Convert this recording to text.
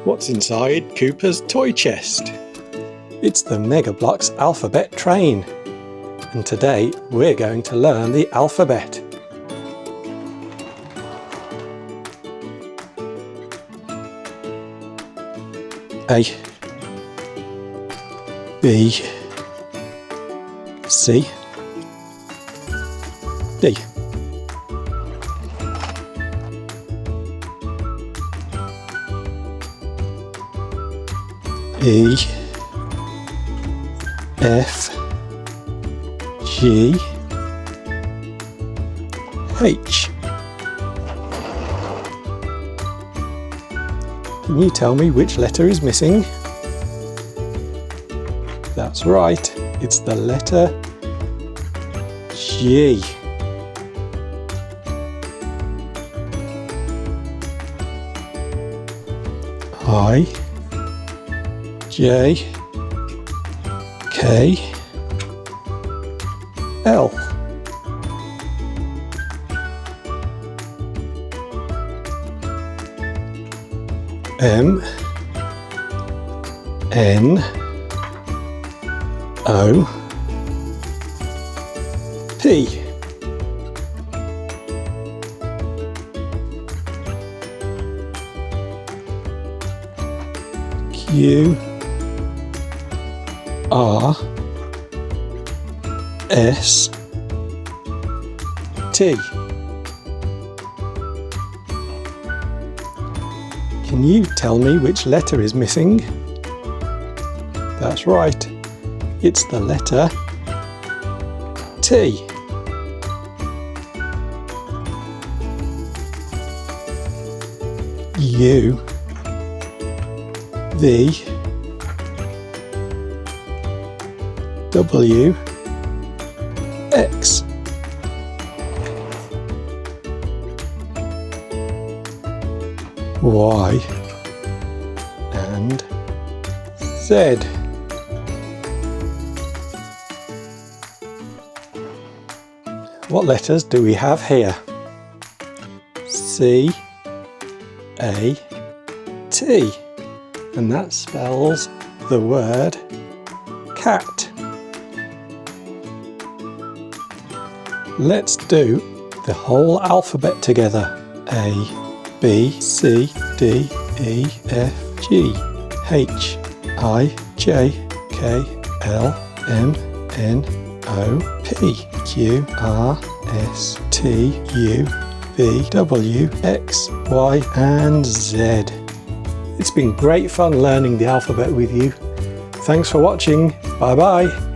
What's inside Cooper's toy chest? It's the Mega Bloks Alphabet Train, and today we're going to learn the alphabet. A, B, C, D. E, F, G, H. Can you tell me which letter is missing? That's right, it's the letter G. I, J, K, L. M, N, O, P. Q, R, S, T. Can you tell me which letter is missing? That's right, it's the letter T. U, V, W, X. Y and Z. What letters do we have here? C, A, T, and that spells the word cat. Let's do the whole alphabet together. A, B, C, D, E, F, G, H, I, J, K, L, M, N, O, P, Q, R, S, T, U, V, W, X, Y, and Z. It's been great fun learning the alphabet with you. Thanks for watching. Bye bye.